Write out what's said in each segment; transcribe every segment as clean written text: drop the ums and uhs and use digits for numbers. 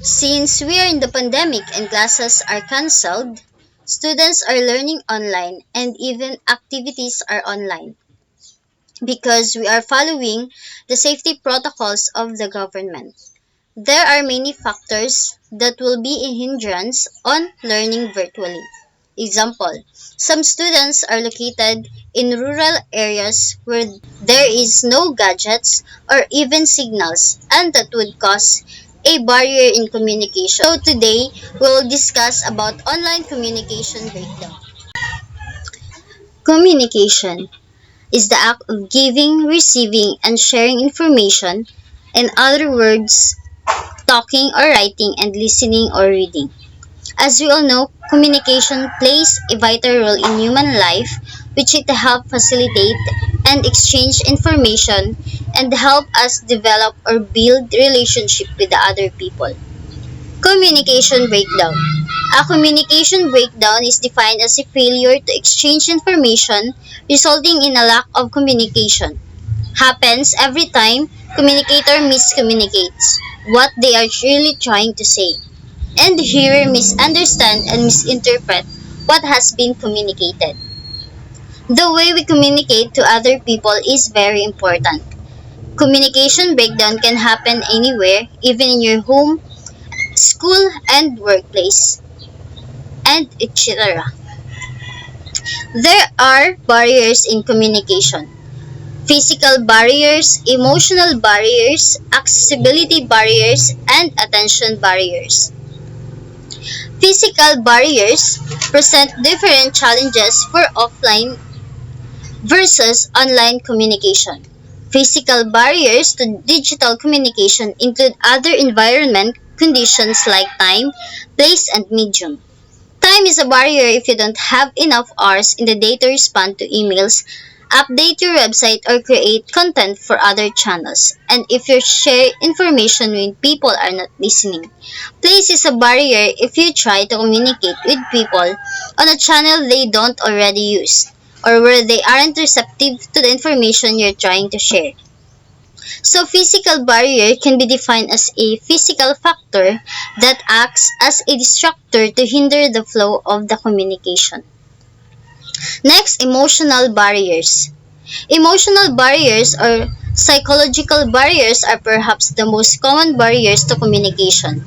Since we are in the pandemic and classes are cancelled, students are learning online and even activities are online because we are following the safety protocols of the government. There are many factors that will be a hindrance on learning virtually. Example, some students are located in rural areas where there is no gadgets or even signals, and that would cause a barrier in communication. So today, we'll discuss about online communication breakdown. Communication is the act of giving, receiving, and sharing information. In other words, talking or writing and listening or reading. As we all know, communication plays a vital role in human life, which it help facilitate and exchange information and help us develop or build relationship with the other people. Communication breakdown. A communication breakdown is defined as a failure to exchange information resulting in a lack of communication. Happens every time communicator miscommunicates what they are really trying to say, and the hearer misunderstand and misinterpret what has been communicated. The way we communicate to other people is very important. Communication breakdown can happen anywhere, even in your home, school, and workplace, and etc. There are barriers in communication: physical barriers, emotional barriers, accessibility barriers, and attention barriers. Physical barriers present different challenges for offline versus online communication. Physical barriers to digital communication include other environment conditions like time, place, and medium. Time is a barrier if you don't have enough hours in the day to respond to emails, update your website, or create content for other channels, and if you share information when people are not listening. Place is a barrier if you try to communicate with people on a channel they don't already use, or where they aren't receptive to the information you're trying to share. So physical barrier can be defined as a physical factor that acts as a disruptor to hinder the flow of the communication. Next, emotional barriers. Emotional barriers or psychological barriers are perhaps the most common barriers to communication.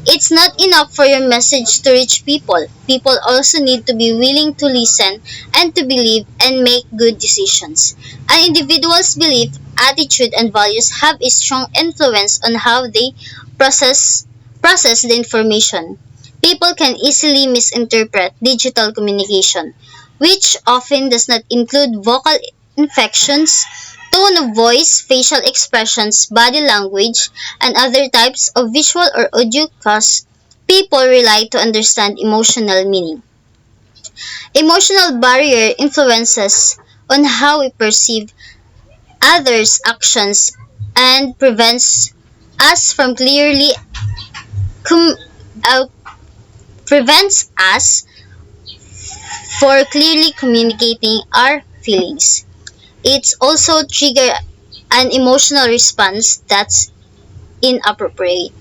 It's not enough for your message to reach people. People also need to be willing to listen and to believe and make good decisions. An individual's belief, attitude, and values have a strong influence on how they process the information. People can easily misinterpret digital communication, which often does not include vocal inflections, tone of voice, facial expressions, body language, and other types of visual or audio cues people rely to understand emotional meaning. Emotional barrier influences on how we perceive others' actions and prevents us from com- uh, prevents us for clearly communicating our feelings. It's also trigger an emotional response that's inappropriate.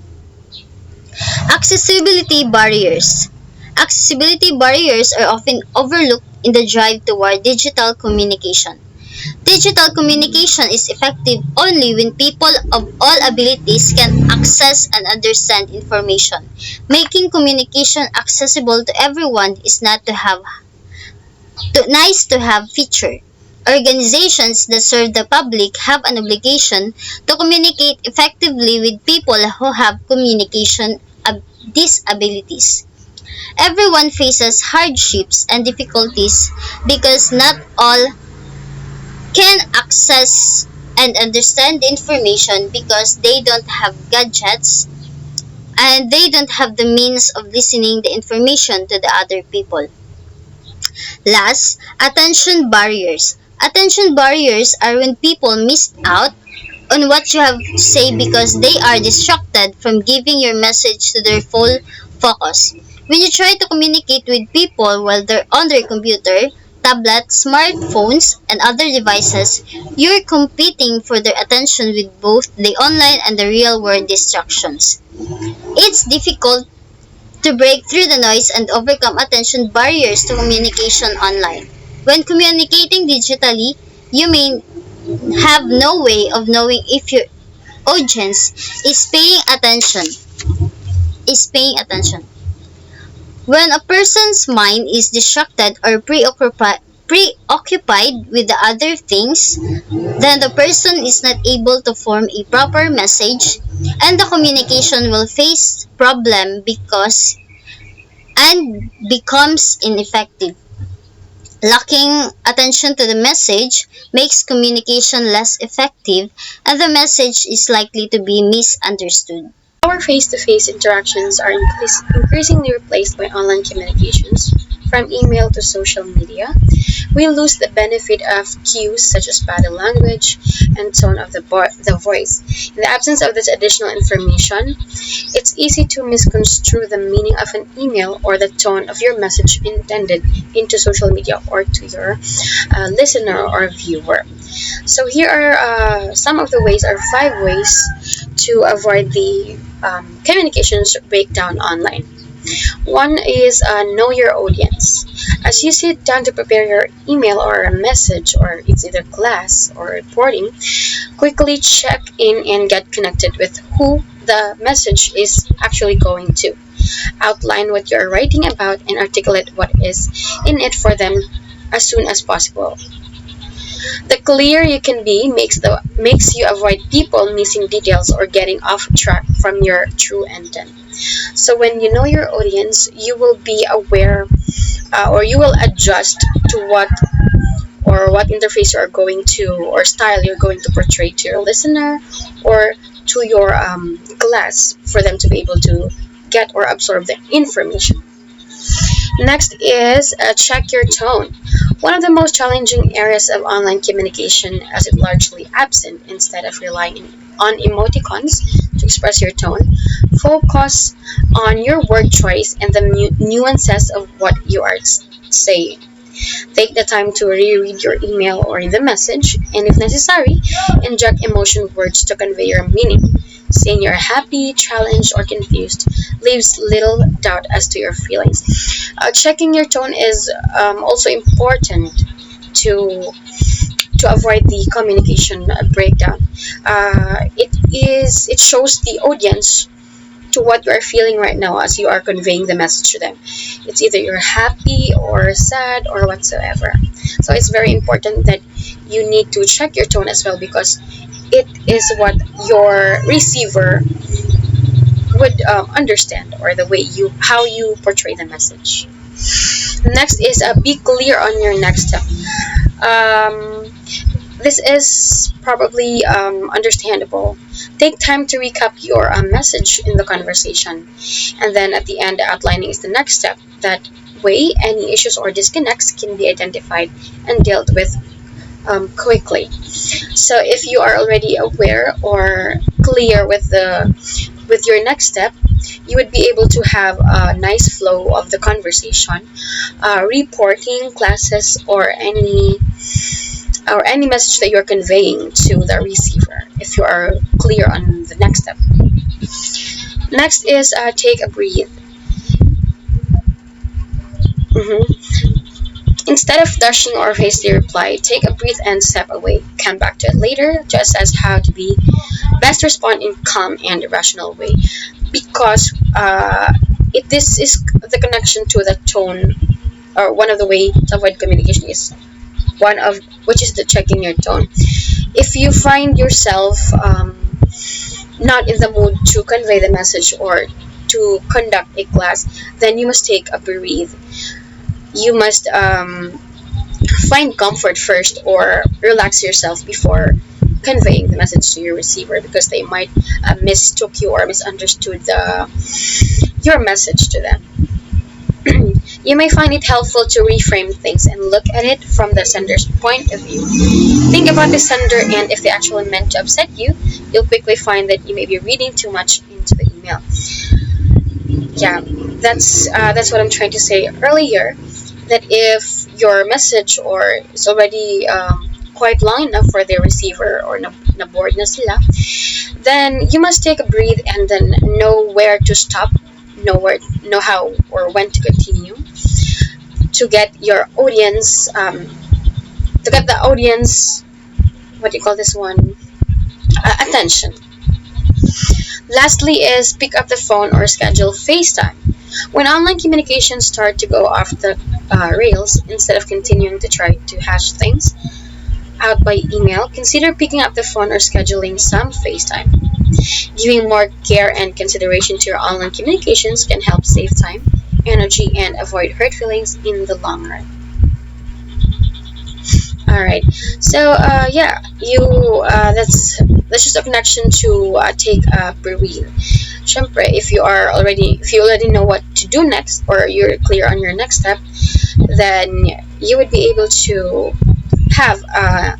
Accessibility barriers. Accessibility barriers are often overlooked in the drive toward digital communication. Digital communication is effective only when people of all abilities can access and understand information. Making communication accessible to everyone is not to have nice to have feature. Organizations that serve the public have an obligation to communicate effectively with people who have communication disabilities. Everyone faces hardships and difficulties because not all can access and understand the information because they don't have gadgets and they don't have the means of listening the information to the other people. Last, attention barriers. Attention barriers are when people miss out on what you have to say because they are distracted from giving your message to their full focus. When you try to communicate with people while they're on their computer, tablets, smartphones, and other devices, you're competing for their attention with both the online and the real world distractions. It's difficult to break through the noise and overcome attention barriers to communication online. When communicating digitally, you may have no way of knowing if your audience is paying attention. Is paying attention. When a person's mind is distracted or preoccupied with the other things, then the person is not able to form a proper message and the communication will face problem because and becomes ineffective. Lacking attention to the message makes communication less effective and the message is likely to be misunderstood. Our face-to-face interactions are increasingly replaced by online communications, from email to social media. We lose the benefit of cues such as body language and tone of the voice. In the absence of this additional information, it's easy to misconstrue the meaning of an email or the tone of your message intended into social media or to your listener or viewer. So here are some of the ways, or 5 ways to avoid the communications breakdown online. One is know your audience. As you sit down to prepare your email or a message, or it's either class or reporting, quickly check in and get connected with who the message is actually going to. Outline what you're writing about and articulate what is in it for them as soon as possible. The clearer you can be makes you avoid people missing details or getting off track from your true intent. So when you know your audience, you will be aware, or you will adjust to what interface you are going to, or style you're going to portray to your listener or to your class for them to be able to get or absorb the information. Next is check your tone. One of the most challenging areas of online communication, as it largely absent instead of relying on emoticons to express your tone. Focus on your word choice and the nuances of what you are saying. Take the time to reread your email or the message, and if necessary, inject emotion words to convey your meaning. Saying you're happy, challenged, or confused leaves little doubt as to your feelings. Checking your tone is also important to avoid the communication breakdown. It shows the audience to what you are feeling right now as you are conveying the message to them. It's either you're happy or sad or whatsoever. So it's very important that you need to check your tone as well, because it is what your receiver would understand, or the way how you portray the message. Next is be clear on your next step. This is probably understandable. Take time to recap your message in the conversation, and then at the end, outlining is the next step. That way, any issues or disconnects can be identified and dealt with quickly. So, if you are already aware or clear with your next step, you would be able to have a nice flow of the conversation, reporting classes or any message that you're conveying to the receiver, if you are clear on the next step. Next is take a breathe. Instead of dashing or hastily reply, take a breath and step away. Come back to it later to assess how to be best respond in calm and rational way. Because this is the connection to the tone, or one of the way to avoid communication is one of which is the checking your tone. If you find yourself not in the mood to convey the message or to conduct a class, then you must take a breathe. You must find comfort first, or relax yourself before conveying the message to your receiver, because they might mistook you or misunderstood your message to them. You may find it helpful to reframe things and look at it from the sender's point of view. Think about the sender, and if they actually meant to upset you, you'll quickly find that you may be reading too much into the email. Yeah, that's what I'm trying to say earlier, that if your message or is already quite long enough for the receiver or na-board na sila, then you must take a breathe and then know where to stop, know how or when to continue to get your audience, to get the audience, what do you call this one, attention. Lastly is pick up the phone or schedule FaceTime. When online communications start to go off the rails, instead of continuing to try to hash things out by email, consider picking up the phone or scheduling some FaceTime. Giving more care and consideration to your online communications can help save time, energy, and avoid hurt feelings in the long run. All right. So yeah, you that's just a connection to take a breathe. Syempre, if you already know what to do next or you're clear on your next step, then you would be able to have a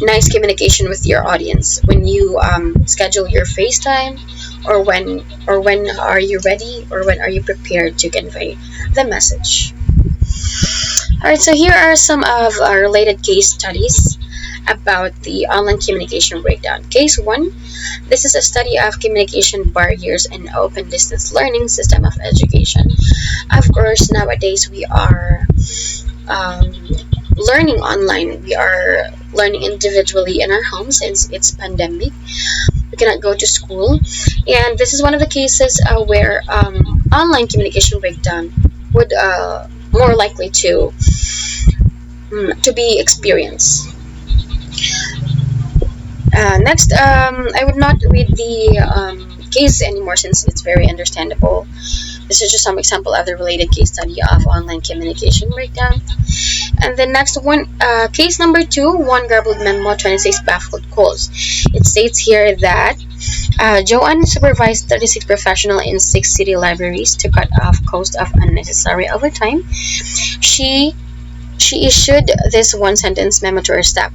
nice communication with your audience when you schedule your FaceTime, or when are you ready or when are you prepared to convey the message. Alright, so here are some of our related case studies about the online communication breakdown. Case 1, this is a study of communication barriers in open distance learning system of education. Of course, nowadays we are um, learning online. We are learning individually in our homes since it's pandemic. We cannot go to school, and this is one of the cases where online communication breakdown would more likely to be experienced. Next, I would not read the case anymore since it's very understandable. This is just some example of the related case study of online communication breakdown. And the next one, case number 2, one garbled memo, 26 baffled calls. It states here that Joanne supervised 36 professionals in 6 city libraries to cut off cost of unnecessary overtime. She issued this one sentence memo to her staff.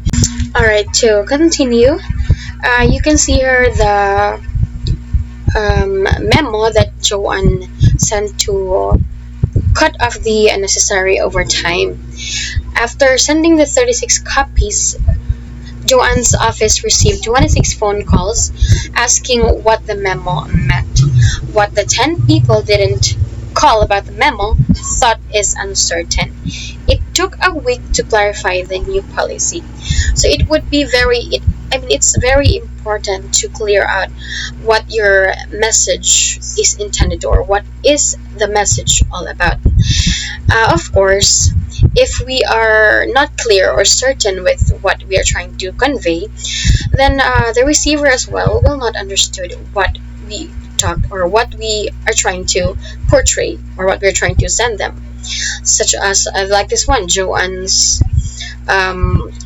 Alright, to continue, you can see here the memo that Joanne sent to cut off the unnecessary overtime. After sending the 36 copies, Joanne's office received 26 phone calls asking what the memo meant. What the 10 people didn't call about the memo thought is uncertain. It took a week to clarify the new policy. So it would be it's very important to clear out what your message is intended or what is the message all about. Of course, if we are not clear or certain with what we are trying to convey, then the receiver as well will not understood what we talked or what we are trying to portray or what we're trying to send them. Such as like this one, Joanne's a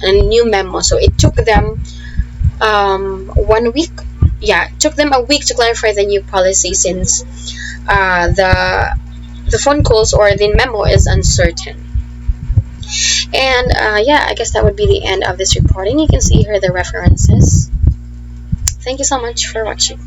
new memo. So it took them 1 week. Yeah, it took them a week to clarify the new policy since the phone calls or the memo is uncertain. And yeah, I guess that would be the end of this reporting. You can see here the references. Thank you so much for watching.